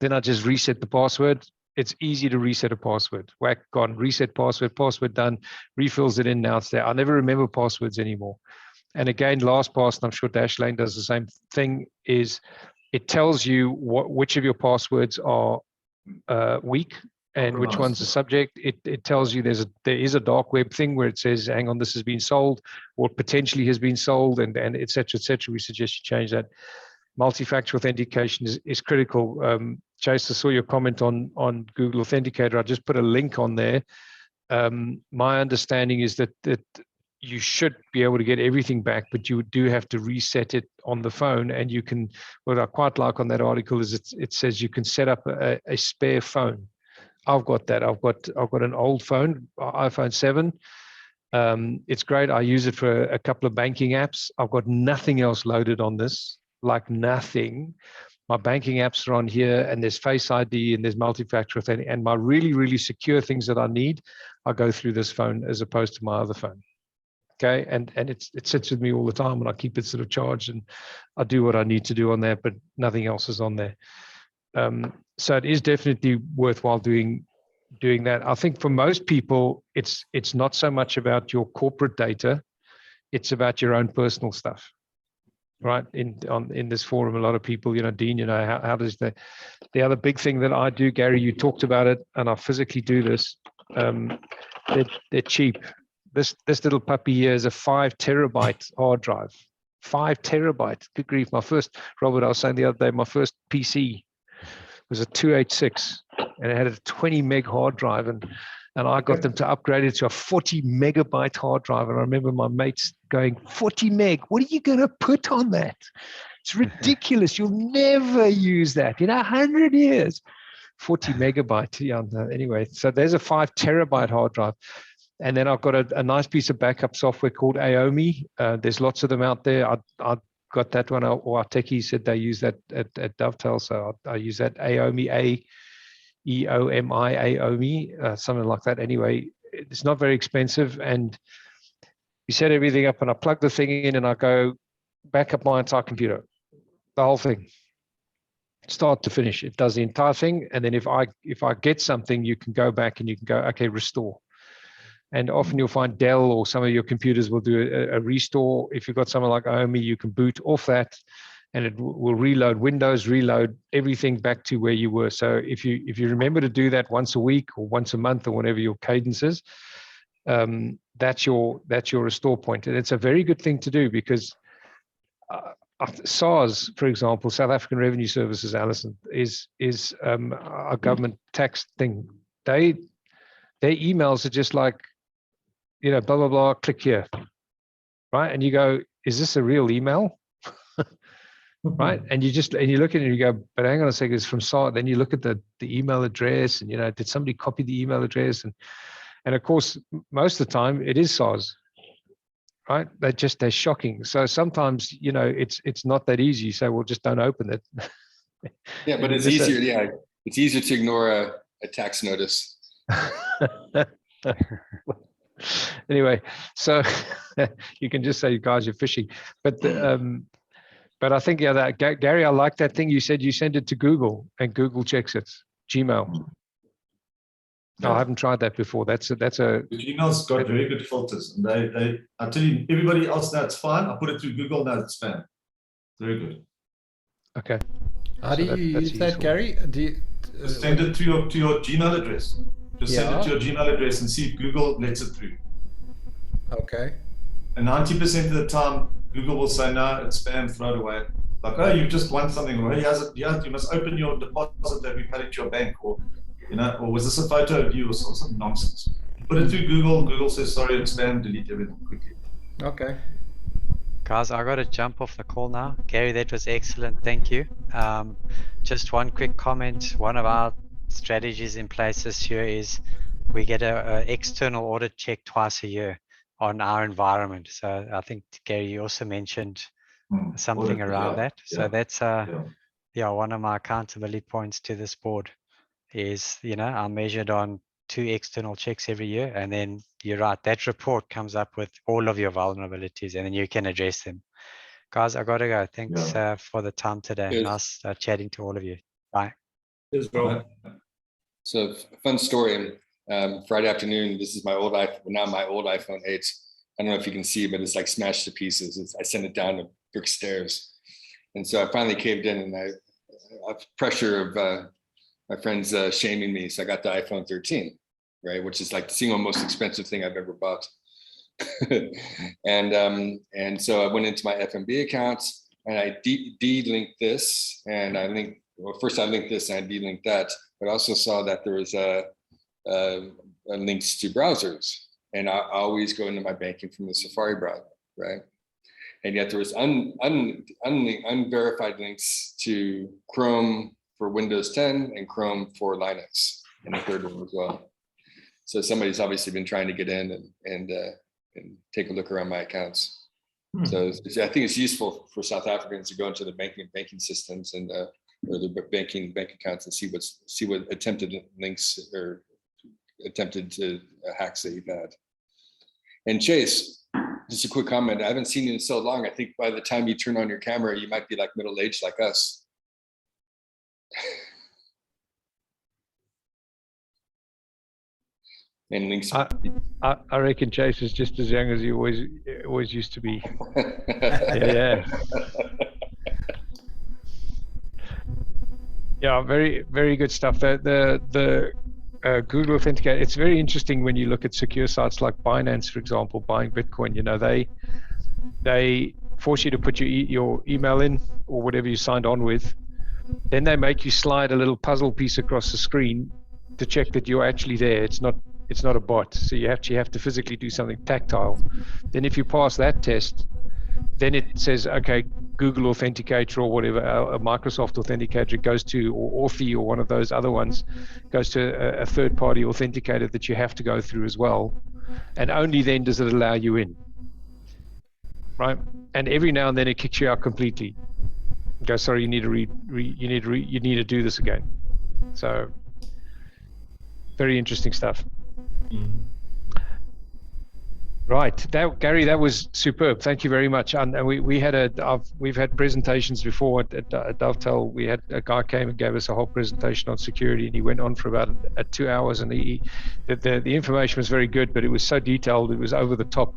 Then I just reset the password. It's easy to reset a password. Whack, gone, reset password, password done, refills it in, now it's there. I never remember passwords anymore. And again, LastPass, and I'm sure Dashlane does the same thing, is it tells you which of your passwords are weak and which one's the subject. It tells you there is a dark web thing where it says, hang on, this has been sold, or potentially has been sold, and et cetera, et cetera. We suggest you change that. Multi-factor authentication is critical. Chase, I saw your comment on Google Authenticator. I just put a link on there. My understanding is that you should be able to get everything back, but you do have to reset it on the phone. And you can, what I quite like on that article is it says you can set up a spare phone. I've got that. I've got an old phone, iPhone 7. It's great. I use it for a couple of banking apps. I've got nothing else loaded on this, like nothing. My banking apps are on here, and there's Face ID and there's multi-factor authentication, and my really, really secure things that I need, I go through this phone as opposed to my other phone. Okay, and it sits with me all the time, and I keep it sort of charged, and I do what I need to do on there, but nothing else is on there. So it is definitely worthwhile doing that. I think for most people, it's not so much about your corporate data, it's about your own personal stuff, right? In this forum, a lot of people, Dean, how does the other big thing that I do, Gary, you talked about it, and I physically do this. They're cheap. This little puppy here is a 5 terabyte hard drive. 5 terabyte. Good grief. Robert, I was saying the other day, my first PC was a 286, and it had a 20 meg hard drive, and I got them to upgrade it to a 40 megabyte hard drive. And I remember my mates going, 40 meg, what are you going to put on that? It's ridiculous. You'll never use that in 100 years. 40 megabyte. Yeah, anyway, so there's a 5 terabyte hard drive. And then I've got a nice piece of backup software called Aomi. There's lots of them out there. I got that one, or our techies said they use that at Dovetail, so I use that. Aomi, A-E-O-M-I, Aomi, something like that. Anyway, it's not very expensive, and you set everything up, and I plug the thing in, and I go back up my entire computer, the whole thing, start to finish. It does the entire thing, and then if I get something, you can go back and you can go, okay, restore. And often you'll find Dell or some of your computers will do a restore. If you've got something like Aomi, you can boot off that, and it will reload Windows, reload everything back to where you were. So if you remember to do that once a week or once a month or whatever your cadence is, that's your restore point. And it's a very good thing to do, because SARS, for example, South African Revenue Services, Alison, is a government tax thing. Their emails are just like, blah, blah, blah, click here, right? And you go, is this a real email? Right? And you look at it and you go, but hang on a second, it's from SARS. Then you look at the email address, and, did somebody copy the email address? And of course, most of the time it is SARS, right? They're shocking. So sometimes, it's not that easy. You say, well, just don't open it. Yeah, but it's easier. Yeah, it's easier to ignore a tax notice. Anyway, so you can just say, you guys, you're fishing. But I think, that Gary, I like that thing you said. You send it to Google, and Google checks it. Gmail. No, I haven't tried that before. That's a. Gmail's got very good filters, and they. I tell you, everybody else, now it's fine. I put it through Google, now it's spam. Very good. Okay. How do you use that, Gary? Send it to your Gmail address. Just send it to your Gmail address and see if Google lets it through. Okay. And 90% of the time, Google will say, no, it's spam, throw it away. Like, oh, you've just won something, or hey, you must open your deposit that we paid to your bank, or You know, or was this a photo of you or some nonsense? You put it through Google. Google says, sorry, it's spam, delete everything quickly. Okay. Guys, I got to jump off the call now. Gary, that was excellent. Thank you. Just one quick comment. One of our strategies in place this year is we get a external audit check twice a year on our environment. So I think, Gary, you also mentioned something around that. So that's one of my accountability points to this board is, I'm measured on 2 external checks every year. And then you're right, that report comes up with all of your vulnerabilities and then you can address them. Guys, I got to go. Thanks for the time today. Nice chatting to all of you. Bye. So fun story. Friday afternoon, this is my old iPhone, now my old iPhone 8. I don't know if you can see, but it's like smashed to pieces. I sent it down the brick stairs. And so I finally caved in, and I pressure of my friends shaming me. So I got the iPhone 13, right? Which is like the single most expensive thing I've ever bought. and so I went into my FMB accounts and I de-linked this, and I linked this and I de-linked that, but I also saw that there was links to browsers, and I always go into my banking from the Safari browser, right? And yet there was unverified links to Chrome for Windows 10 and Chrome for Linux, and a third one as well. So somebody's obviously been trying to get in and take a look around my accounts. So I think it's useful for South Africans to go into the banking systems and or the bank accounts and see what attempted links or attempted to hacks that you've had. And Chase, just a quick comment. I haven't seen you in so long. I think by the time you turn on your camera, you might be like middle-aged like us. And links. I reckon Chase is just as young as he always used to be. Yeah. Yeah, very, very good stuff. The Google Authenticator, it's very interesting when you look at secure sites like Binance, for example, buying Bitcoin. They force you to put your email in or whatever you signed on with. Then they make you slide a little puzzle piece across the screen to check that you're actually there. It's not a bot. So you actually have to physically do something tactile. Then if you pass that test, then it says, okay, Google Authenticator or whatever, a Microsoft Authenticator goes to, or Authy or one of those other ones, goes to a third-party authenticator that you have to go through as well. And only then does it allow you in, right? And every now and then it kicks you out completely. It goes, sorry, you need to do this again. So very interesting stuff. Right, Gary, that was superb. Thank you very much. And we've had presentations before at Dovetail. We had a guy came and gave us a whole presentation on security, and he went on for about 2 hours. And the information was very good, but it was so detailed, it was over the top.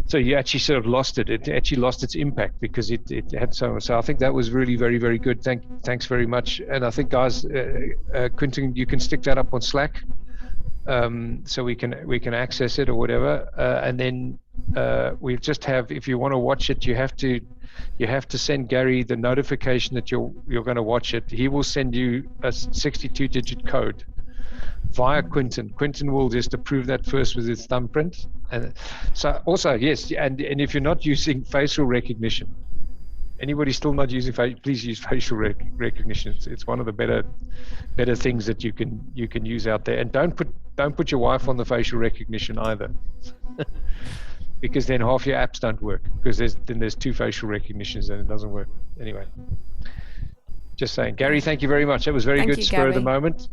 So you actually sort of lost it. It actually lost its impact because it had so much. So I think that was really very, very good. Thanks very much. And I think, guys, Quentin, you can stick that up on Slack. So we can access it or whatever, and then we just have, if you want to watch it, you have to send Gary the notification that you're going to watch it. He will send you a 62-digit code via Quentin. Quentin will just approve that first with his thumbprint. And so also, yes, and if you're not using facial recognition, anybody still not using please use facial recognition. It's one of the better things that you can use out there. And don't put your wife on the facial recognition either, because then half your apps don't work, because there's 2 facial recognitions and it doesn't work. Anyway, just saying. Gary, thank you very much. That was very good. Spur of the moment.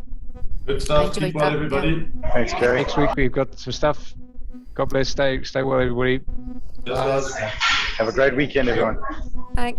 Good stuff. Keep well, everybody. Thanks, Gary. Next week we've got some stuff. God bless. Stay well, everybody. Yes, guys. Have a great weekend, everyone. Thanks.